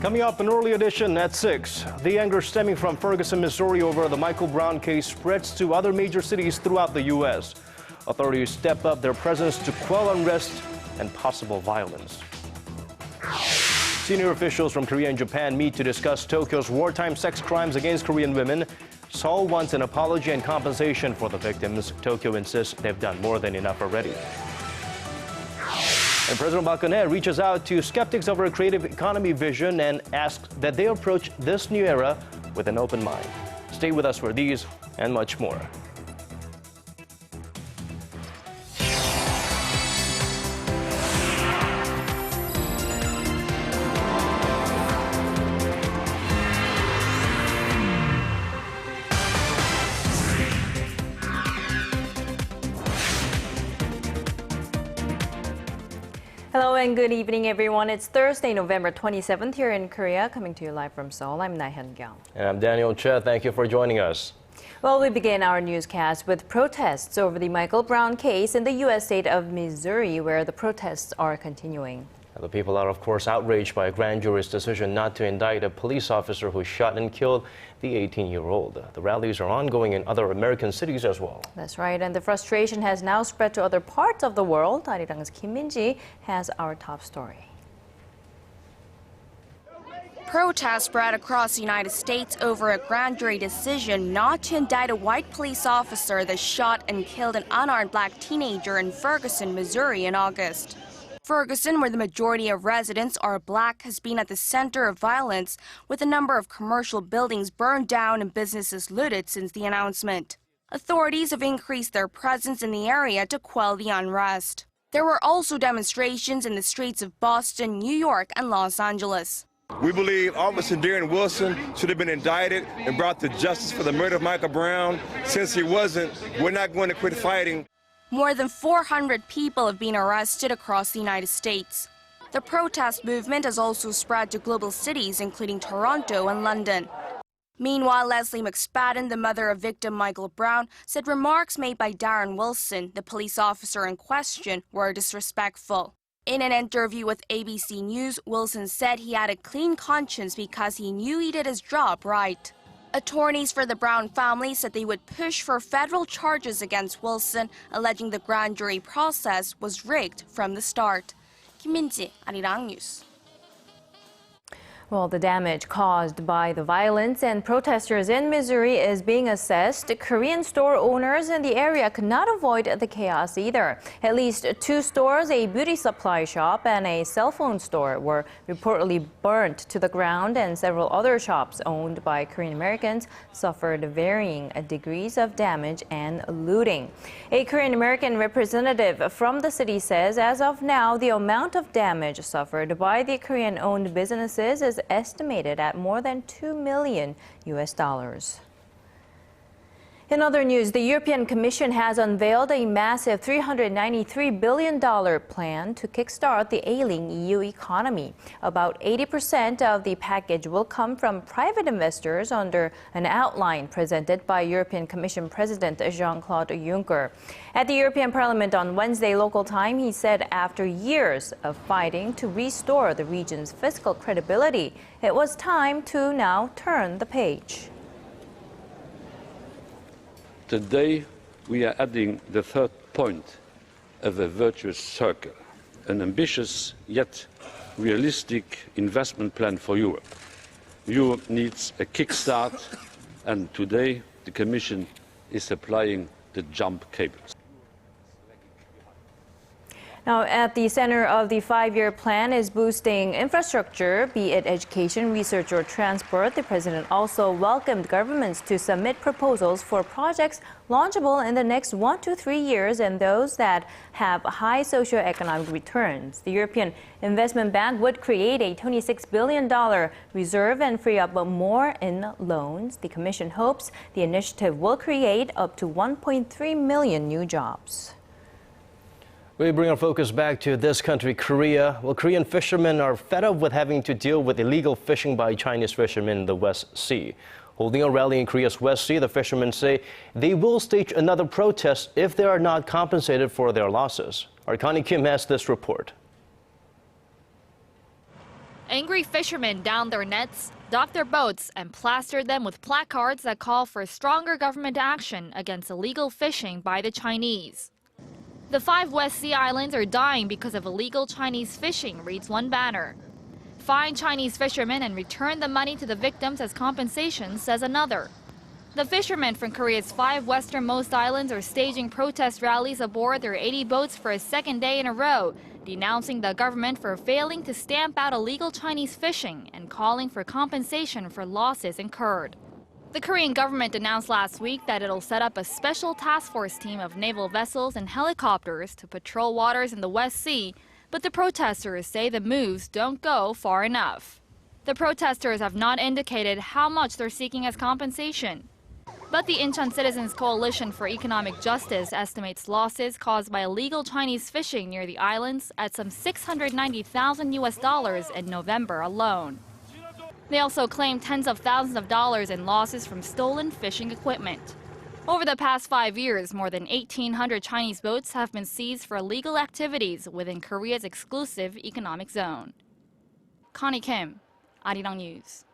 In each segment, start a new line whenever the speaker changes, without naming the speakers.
Coming up in early edition at 6, the anger stemming from Ferguson, Missouri over the Michael Brown case spreads to other major cities throughout the U.S. Authorities step up their presence to quell unrest and possible violence. Senior officials from Korea and Japan meet to discuss Tokyo's wartime sex crimes against Korean women. Seoul wants an apology and compensation for the victims. Tokyo insists they've done more than enough already. And President Park Geun-hye reaches out to skeptics over a creative economy vision and asks that they approach this new era with an open mind. Stay with us for these and much more.
Hello and good evening, everyone. It's Thursday, November 27th here in Korea, coming to you live from Seoul. I'm Na-hyun Kyung.
And I'm Daniel Che. Thank you for joining us.
Well, we begin our newscast with protests over the Michael Brown case in the U.S. state of Missouri, where the protests are continuing.
The people are, of course, outraged by a grand jury's decision not to indict a police officer who shot and killed the 18-year-old. The rallies are ongoing in other American cities as well.
That's right, and the frustration has now spread to other parts of the world. Arirang's Kim Min-ji has our top story.
Protests spread across the United States over a grand jury decision not to indict a white police officer that shot and killed an unarmed black teenager in Ferguson, Missouri in August. Ferguson, where the majority of residents are black, has been at the center of violence, with a number of commercial buildings burned down and businesses looted since the announcement. Authorities have increased their presence in the area to quell the unrest. There were also demonstrations in the streets of Boston, New York, and Los Angeles.
We believe Officer Darren Wilson should have been indicted and brought to justice for the murder of Michael Brown. Since he wasn't, we're not going to quit fighting.
More than 400 people have been arrested across the United States. The protest movement has also spread to global cities, including Toronto and London. Meanwhile, Leslie McSpadden, the mother of victim Michael Brown, said remarks made by Darren Wilson, the police officer in question, were disrespectful. In an interview with ABC News, Wilson said he had a clean conscience because he knew he did his job right. Attorneys for the Brown family said they would push for federal charges against Wilson, alleging the grand jury process was rigged from the start. Kim Min-ji, Arirang News.
Well, the damage caused by the violence and protesters in Missouri is being assessed. Korean store owners in the area could not avoid the chaos either. At least 2 stores, a beauty supply shop and a cell phone store, were reportedly burnt to the ground, and several other shops owned by Korean Americans suffered varying degrees of damage and looting. A Korean American representative from the city says as of now, the amount of damage suffered by the Korean-owned businesses is estimated at more than $2 million. In other news, the European Commission has unveiled a massive $393 billion plan to kickstart the ailing EU economy. About 80% of the package will come from private investors under an outline presented by European Commission President Jean-Claude Juncker. At the European Parliament on Wednesday local time, he said after years of fighting to restore the region's fiscal credibility, it was time to now turn the page.
Today, we are adding the third point of a virtuous circle, an ambitious yet realistic investment plan for Europe. Europe needs a kickstart, and today the Commission is applying the jump cables.
Now, at the center of the 5-year plan is boosting infrastructure, be it education, research, or transport. The president also welcomed governments to submit proposals for projects launchable in the next 1 to 3 years and those that have high socioeconomic returns. The European Investment Bank would create a $26 billion reserve and free up more in loans. The Commission hopes the initiative will create up to 1.3 million new jobs.
We bring our focus back to this country, Korea. Well, Korean fishermen are fed up with having to deal with illegal fishing by Chinese fishermen in the West Sea. Holding a rally in Korea's West Sea, the fishermen say they will stage another protest if they are not compensated for their losses. Our Connie Kim has this report.
Angry fishermen downed their nets, docked their boats, and plastered them with placards that call for stronger government action against illegal fishing by the Chinese. The 5 West Sea islands are dying because of illegal Chinese fishing, reads one banner. Find Chinese fishermen and return the money to the victims as compensation, says another. The fishermen from Korea's 5 westernmost islands are staging protest rallies aboard their 80 boats for a second day in a row, denouncing the government for failing to stamp out illegal Chinese fishing and calling for compensation for losses incurred. The Korean government announced last week that it'll set up a special task force team of naval vessels and helicopters to patrol waters in the West Sea, but the protesters say the moves don't go far enough. The protesters have not indicated how much they're seeking as compensation. But the Incheon Citizens Coalition for Economic Justice estimates losses caused by illegal Chinese fishing near the islands at some $690,000 in November alone. They also claim tens of thousands of dollars in losses from stolen fishing equipment. Over the past 5 years, more than 1,800 Chinese boats have been seized for illegal activities within Korea's exclusive economic zone. Connie Kim, Arirang News.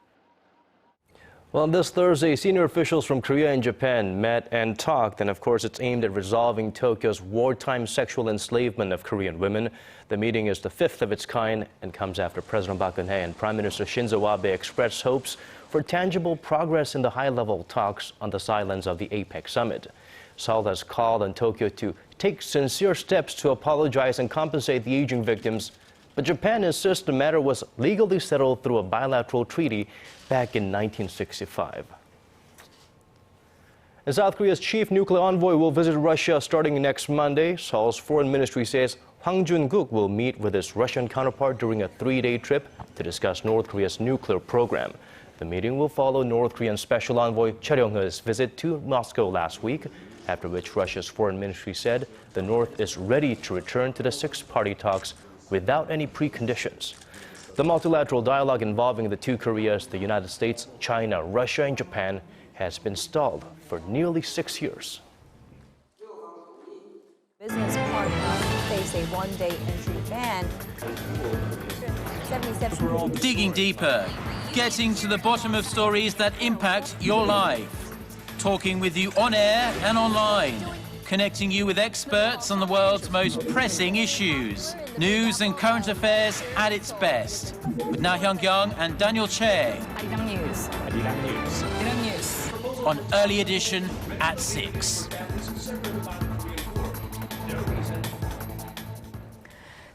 Well, this Thursday, senior officials from Korea and Japan met and talked, and of course it's aimed at resolving Tokyo's wartime sexual enslavement of Korean women. The meeting is the 5th of its kind and comes after President Park Geun-hye and Prime Minister Shinzo Abe expressed hopes for tangible progress in the high-level talks on the sidelines of the APEC summit. Seoul has called on Tokyo to take sincere steps to apologize and compensate the aging victims, but Japan insists the matter was legally settled through a bilateral treaty back in 1965. And South Korea's chief nuclear envoy will visit Russia starting next Monday. Seoul's foreign ministry says Hwang Jun-guk will meet with his Russian counterpart during a 3-day trip to discuss North Korea's nuclear program. The meeting will follow North Korean Special Envoy Choi Ryong-he's visit to Moscow last week, after which Russia's foreign ministry said the North is ready to return to the six-party talks without any preconditions. The multilateral dialogue involving the two Koreas, the United States, China, Russia, and Japan, has been stalled for nearly 6 years.
Business partners face a one-day entry ban. 77.
Digging deeper, getting to the bottom of stories that impact your life. Talking with you on air and online. Connecting you with experts on the world's most pressing issues. News and current affairs at its best. With Na Hyung-kyung and Daniel Che.
Arirang News.
Arirang News. On Early Edition at 6.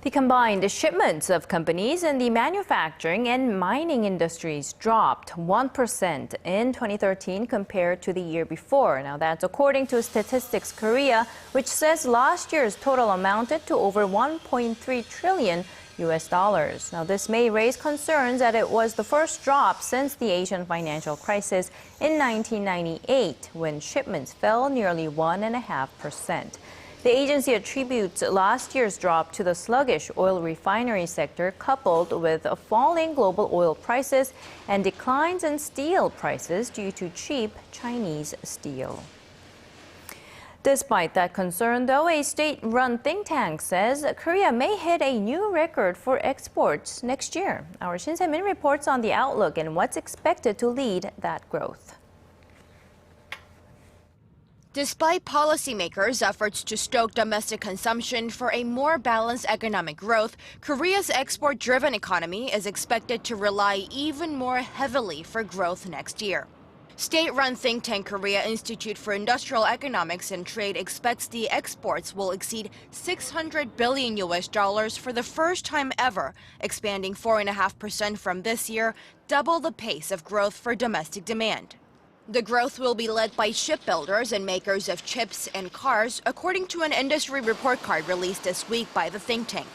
The combined shipments of companies in the manufacturing and mining industries dropped 1% in 2013 compared to the year before. Now that's according to Statistics Korea, which says last year's total amounted to over $1.3 trillion. Now this may raise concerns that it was the first drop since the Asian financial crisis in 1998, when shipments fell nearly 1.5%. The agency attributes last year's drop to the sluggish oil refinery sector, coupled with falling global oil prices and declines in steel prices due to cheap Chinese steel. Despite that concern, though, a state-run think tank says Korea may hit a new record for exports next year. Our Shin Se-min reports on the outlook and what's expected to lead that growth.
Despite policymakers' efforts to stoke domestic consumption for a more balanced economic growth, Korea's export-driven economy is expected to rely even more heavily for growth next year. State-run think tank Korea Institute for Industrial Economics and Trade expects the exports will exceed $600 billion for the first time ever, expanding 4.5% from this year, double the pace of growth for domestic demand. The growth will be led by shipbuilders and makers of chips and cars, according to an industry report card released this week by the think tank.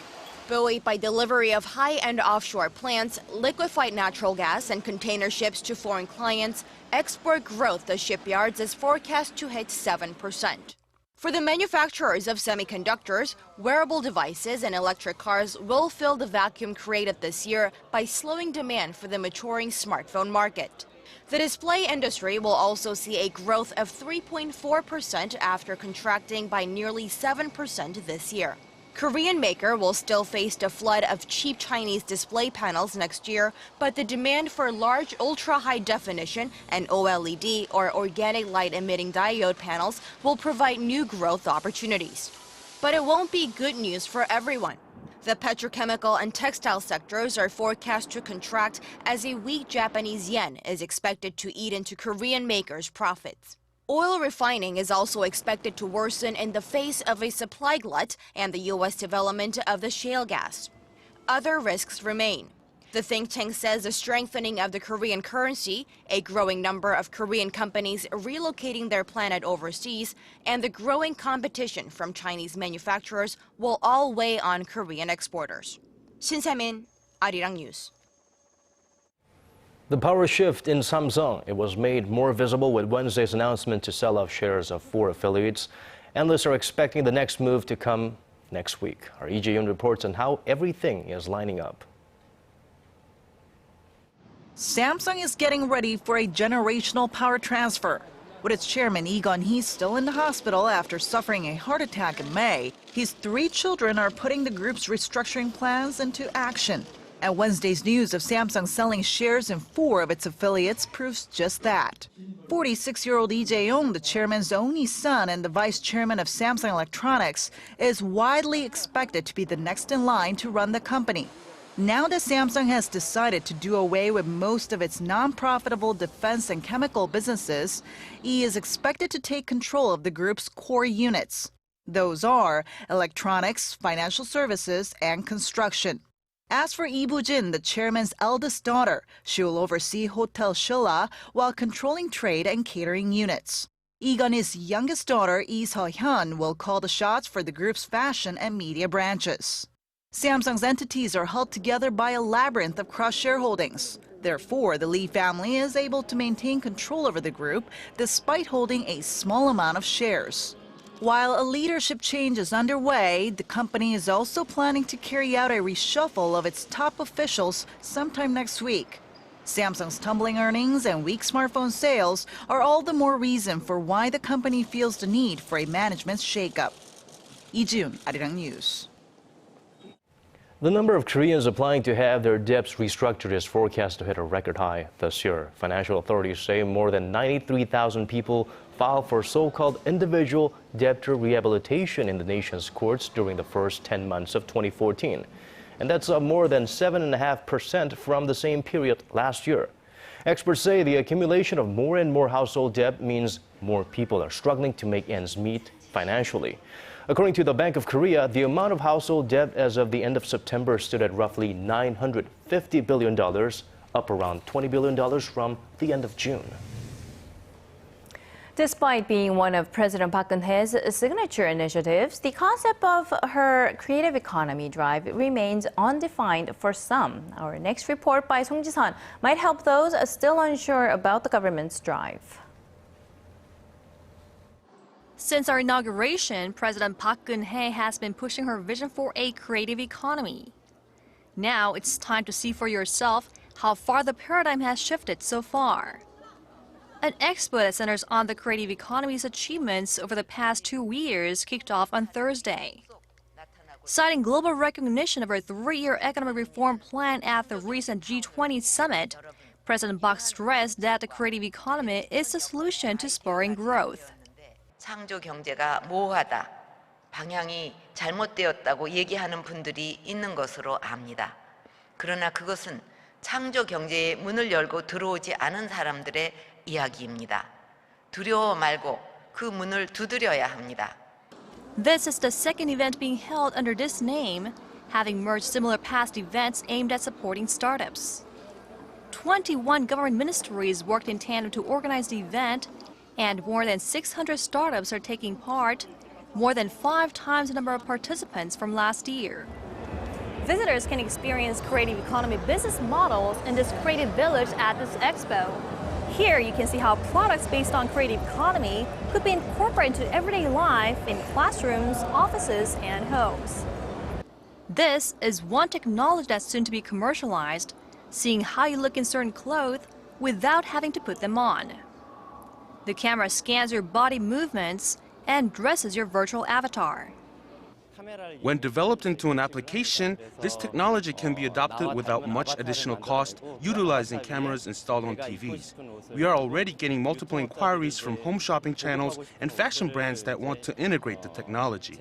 Buoyed by delivery of high-end offshore plants, liquefied natural gas, and container ships to foreign clients, export growth to shipyards is forecast to hit 7%. For the manufacturers of semiconductors, wearable devices, and electric cars will fill the vacuum created this year by slowing demand for the maturing smartphone market. The display industry will also see a growth of 3.4% after contracting by nearly 7% this year. Korean maker will still face the flood of cheap Chinese display panels next year, but the demand for large ultra-high definition and OLED or organic light-emitting diode panels will provide new growth opportunities. But it won't be good news for everyone. The petrochemical and textile sectors are forecast to contract as a weak Japanese yen is expected to eat into Korean makers' profits. Oil refining is also expected to worsen in the face of a supply glut and the U.S. development of the shale gas. Other risks remain. The think tank says the strengthening of the Korean currency, a growing number of Korean companies relocating their plant overseas, and the growing competition from Chinese manufacturers will all weigh on Korean exporters. Shin Se-min, Arirang News.
The power shift in Samsung, it was made more visible with Wednesday's announcement to sell off shares of 4 affiliates. Analysts are expecting the next move to come next week. Our Lee Jae-yoon reports on how everything is lining up.
Samsung is getting ready for a generational power transfer. With its chairman Park Geun-hye still in the hospital after suffering a heart attack in May, his 3 children are putting the group's restructuring plans into action. And Wednesday's news of Samsung selling shares in 4 of its affiliates proves just that. 46-year-old Lee Jae-young, the chairman's only son and the vice chairman of Samsung Electronics, is widely expected to be the next in line to run the company. Now that Samsung has decided to do away with most of its non-profitable defense and chemical businesses, Lee is expected to take control of the group's core units. Those are electronics, financial services, and construction. As for Lee Bu-jin, the chairman's eldest daughter, she will oversee Hotel Shola while controlling trade and catering units. Lee Geun-hye's youngest daughter, Lee Se-hyun, will call the shots for the group's fashion and media branches. Samsung's entities are held together by a labyrinth of cross-shareholdings. Therefore, the Lee family is able to maintain control over the group despite holding a small amount of shares. While a leadership change is underway, the company is also planning to carry out a reshuffle of its top officials sometime next week. Samsung's tumbling earnings and weak smartphone sales are all the more reason for why the company feels the need for a management shakeup. Lee Jae-yoon, Arirang News.
The number of Koreans applying to have their debts restructured is forecast to hit a record high this year. Financial authorities say more than 93,000 people filed for so-called individual debtor rehabilitation in the nation's courts during the first 10 months of 2014. And that's up more than 7.5% from the same period last year. Experts say the accumulation of more and more household debt means more people are struggling to make ends meet financially. According to the Bank of Korea, the amount of household debt as of the end of September stood at roughly $950 billion, up around $20 billion from the end of June.
Despite being one of President Park Geun-hye's signature initiatives, the concept of her creative economy drive remains undefined for some. Our next report by Song Ji-sun might help those still unsure about the government's drive.
Since our inauguration, President Park Geun-hye has been pushing her vision for a creative economy. Now it's time to see for yourself how far the paradigm has shifted so far. An expo that centers on the creative economy's achievements over the past 2 years kicked off on Thursday. Citing global recognition of her 3-year economic reform plan at the recent G20 summit, President Park stressed that the creative economy is the solution to spurring growth.
창조 경제가 모호하다, 방향이 잘못되었다고 얘기하는 분들이 있는 것으로 압니다. 그러나 그것은 창조 경제의 문을 열고 들어오지 않은 사람들의 이야기입니다. 두려워 말고 그 문을 두드려야 합니다.
This is the second event being held under this name, having merged similar past events aimed at supporting startups. 21 government ministries worked in tandem to organize the event, and more than 600 startups are taking part, more than 5 times the number of participants from last year.
Visitors can experience creative economy business models in this creative village at this expo. Here you can see how products based on creative economy could be incorporated into everyday life in classrooms, offices, and homes.
This is one technology that's soon to be commercialized, seeing how you look in certain clothes without having to put them on. The camera scans your body movements and dresses your virtual avatar.
When developed into an application, this technology can be adopted without much additional cost, utilizing cameras installed on TVs. We are already getting multiple inquiries from home shopping channels and fashion brands that want to integrate the technology.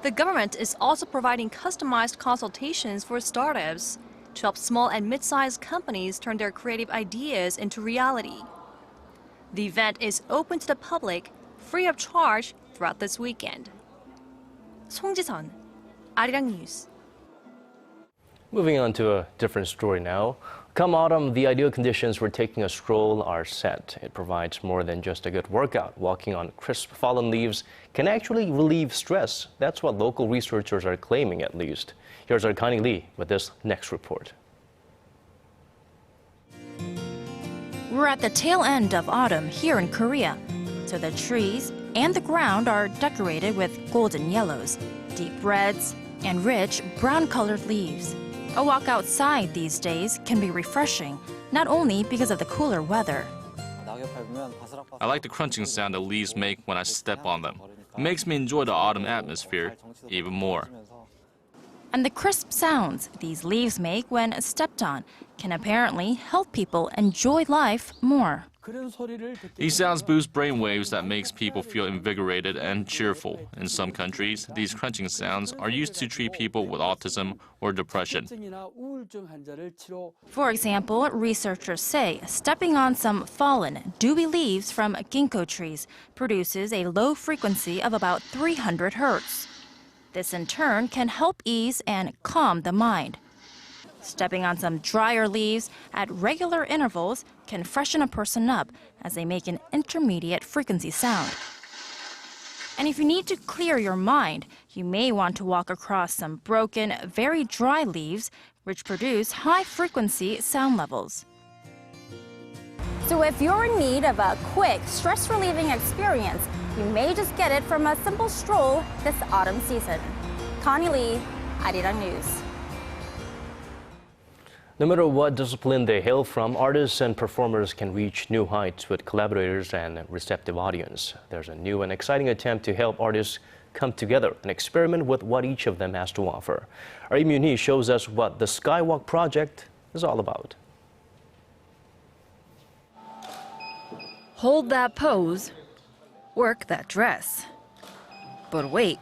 The government is also providing customized consultations for startups to help small and mid-sized companies turn their creative ideas into reality. The event is open to the public, free of charge, throughout this weekend. 송지선, Arirang News.
Moving on to a different story now. Come autumn, the ideal conditions for taking a stroll are set. It provides more than just a good workout. Walking on crisp fallen leaves can actually relieve stress. That's what local researchers are claiming, at least. Here's our Connie Lee with this next report.
We're at the tail end of autumn here in Korea, so the trees and the ground are decorated with golden yellows, deep reds, and rich brown-colored leaves. A walk outside these days can be refreshing, not only because of the cooler weather.
I like the crunching sound the leaves make when I step on them. It makes me enjoy the autumn atmosphere even more.
And the crisp sounds these leaves make when stepped on can apparently help people enjoy life more.
These sounds boost brain waves that makes people feel invigorated and cheerful. In some countries, these crunching sounds are used to treat people with autism or depression.
For example, researchers say stepping on some fallen, dewy leaves from ginkgo trees produces a low frequency of about 300 hertz. This in turn can help ease and calm the mind. Stepping on some drier leaves at regular intervals can freshen a person up as they make an intermediate frequency sound. And if you need to clear your mind, you may want to walk across some broken, very dry leaves which produce high-frequency sound levels.
So if you're in need of a quick, stress-relieving experience, you may just get it from a simple stroll this autumn season. Connie Lee, Arirang News.
No matter what discipline they hail from, artists and performers can reach new heights with collaborators and a receptive audience. There's a new and exciting attempt to help artists come together and experiment with what each of them has to offer. Park Geun-hye shows us what the Skywalk Project is all about.
Hold that pose, work that dress. But wait,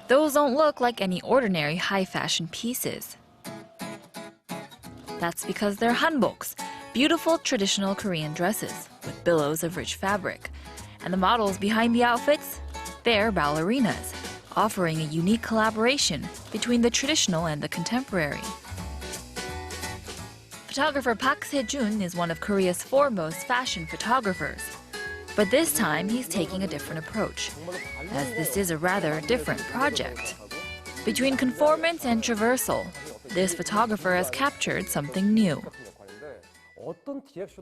those don't look like any ordinary high-fashion pieces. That's because they're hanboks, beautiful traditional Korean dresses with billows of rich fabric. And the models behind the outfits? They're ballerinas, offering a unique collaboration between the traditional and the contemporary. Photographer Park Geun-hye is one of Korea's foremost fashion photographers. But this time, he's taking a different approach, as this is a rather different project. Between conformance and traversal, this photographer has captured something new.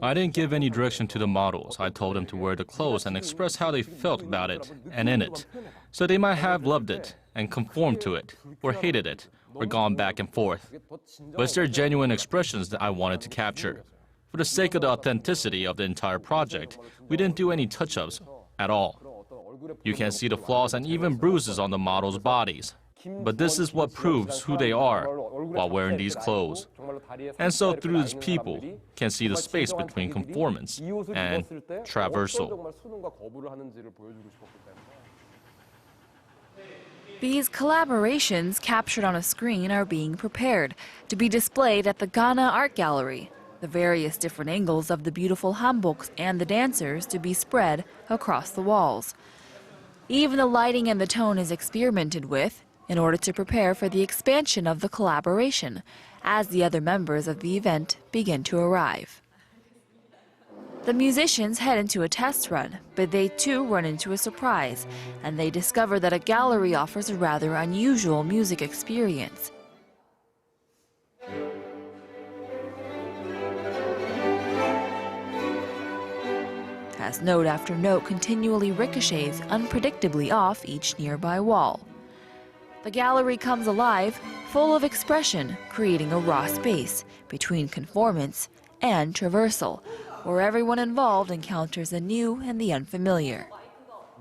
I didn't give any direction to the models. I told them to wear the clothes and express how they felt about it and in it. So they might have loved it and conformed to it, or hated it, or gone back and forth. But it's their genuine expressions that I wanted to capture. For the sake of the authenticity of the entire project, we didn't do any touch-ups at all. You can see the flaws and even bruises on the models' bodies. But this is what proves who they are while wearing these clothes. And so through this, people can see the space between conformance and traversal.
These collaborations captured on a screen are being prepared to be displayed at the Ghana Art Gallery. The various different angles of the beautiful hanboks and the dancers to be spread across the walls. Even the lighting and the tone is experimented with in order to prepare for the expansion of the collaboration as the other members of the event begin to arrive. The musicians head into a test run, but they too run into a surprise, and they discover that a gallery offers a rather unusual music experience. As note after note continually ricochets unpredictably off each nearby wall. The gallery comes alive, full of expression, creating a raw space between conformance and traversal, where everyone involved encounters the new and the unfamiliar.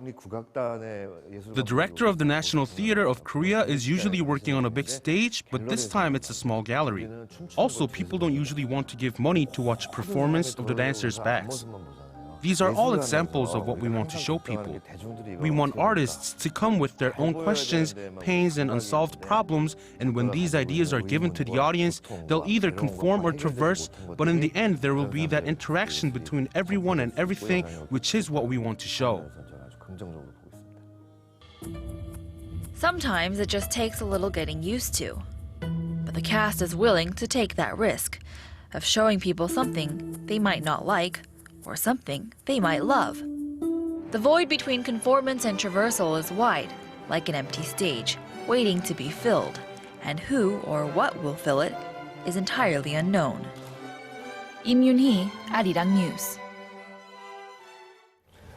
The director of the National Theater of Korea is usually working on a big stage, but this time it's a small gallery. Also, people don't usually want to give money to watch a performance of the dancers' backs. These are all examples of what we want to show people. We want artists to come with their own questions, pains, and unsolved problems, and when these ideas are given to the audience, they'll either conform or traverse, but in the end there will be that interaction between everyone and everything, which is what we want to show.
Sometimes it just takes a little getting used to. But the cast is willing to take that risk of showing people something they might not like or something they might love. The void between conformance and traversal is wide, like an empty stage, waiting to be filled. And who or what will fill it is entirely unknown. Im Yoon-hee, Arirang News.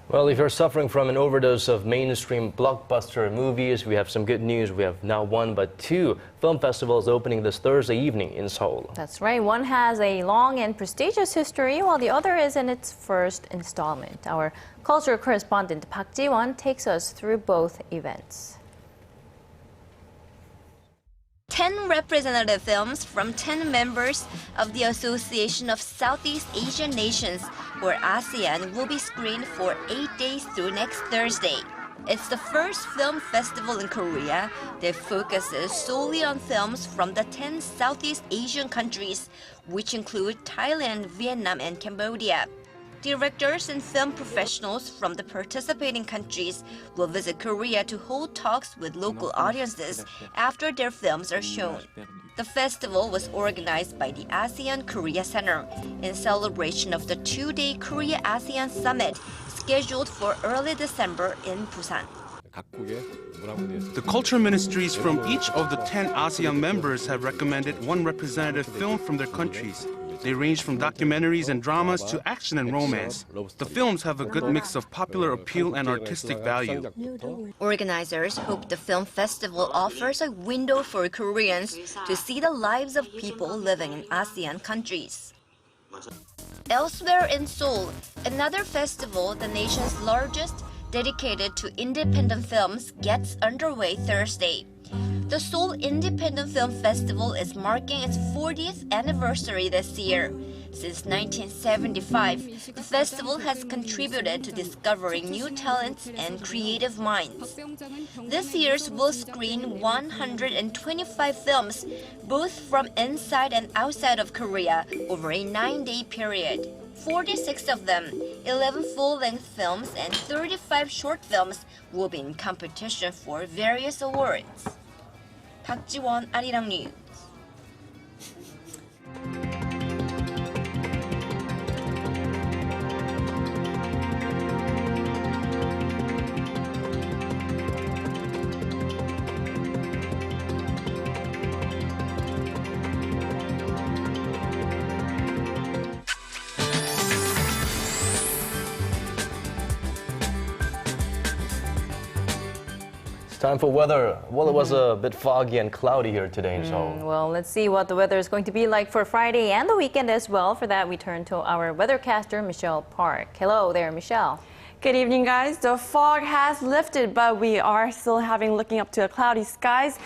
Well, if you're suffering from an overdose of mainstream blockbuster movies, we have some good news. We have not one but two film festivals opening this Thursday evening in Seoul.
That's right. One has a long and prestigious history, while the other is in its first installment. Our culture correspondent Park Ji-won takes us through both events.
10 representative films from 10 members of the Association of Southeast Asian Nations, or ASEAN, will be screened for 8 days through next Thursday. It's the first film festival in Korea that focuses solely on films from the 10 Southeast Asian countries, which include Thailand, Vietnam, and Cambodia. Directors and film professionals from the participating countries will visit Korea to hold talks with local audiences after their films are shown. The festival was organized by the ASEAN Korea Center in celebration of the 2-day Korea-ASEAN Summit scheduled for early December in Busan.
The culture ministries from each of the 10 ASEAN members have recommended one representative film from their countries. They range from documentaries and dramas to action and romance. The films have a good mix of popular appeal and artistic value.
Organizers hope the film festival offers a window for Koreans to see the lives of people living in ASEAN countries. Elsewhere in Seoul, another festival, the nation's largest, dedicated to independent films, gets underway Thursday. The Seoul Independent Film Festival is marking its 40th anniversary this year. Since 1975, the festival has contributed to discovering new talents and creative minds. This year's will screen 125 films, both from inside and outside of Korea, over a 9-day period. 46 of them, 11 full-length films and 35 short films, will be in competition for various awards. Park Ji-won, Arirang News.
Time for weather. Well, it was a bit foggy and cloudy here today in Seoul.
Well, let's see what the weather is going to be like for Friday and the weekend as well. For that, we turn to our weathercaster, Michelle Park. Hello there, Michelle.
Good evening, guys. The fog has lifted, but we are still looking up to a cloudy skies.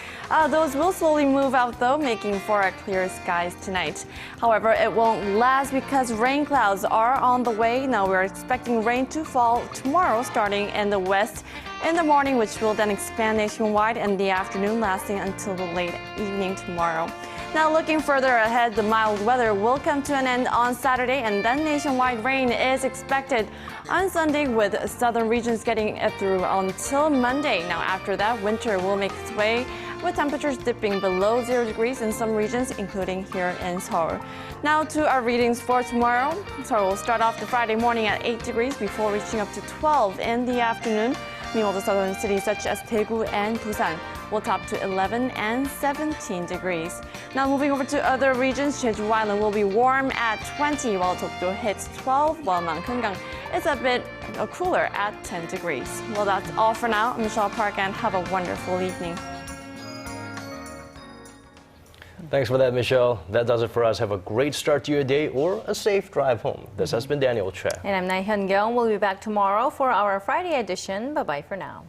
Those will slowly move out, though, making for a clear skies tonight. However, it won't last because rain clouds are on the way. Now, we're expecting rain to fall tomorrow, starting in the west in the morning, which will then expand nationwide in the afternoon, lasting until the late evening tomorrow. Now, looking further ahead, the mild weather will come to an end on Saturday, and then nationwide rain is expected on Sunday, with southern regions getting it through until Monday. Now, after that, winter will make its way, with temperatures dipping below 0 degrees in some regions, including here in Seoul. Now to our readings for tomorrow. Seoul will start off the Friday morning at 8 degrees before reaching up to 12 in the afternoon. Meanwhile, the southern cities such as Daegu and Busan will top to 11 and 17 degrees. Now moving over to other regions, Jeju Island will be warm at 20, while Dokdo hits 12, while Mount Keungang is a bit cooler at 10 degrees. Well, that's all for now. I'm Michelle Park, and have a wonderful evening.
Thanks for that, Michelle. That does it for us. Have a great start to your day or a safe drive home. This has been Daniel Che.
And I'm Na Hyun-kyung. We'll be back tomorrow for our Friday edition. Bye-bye for now.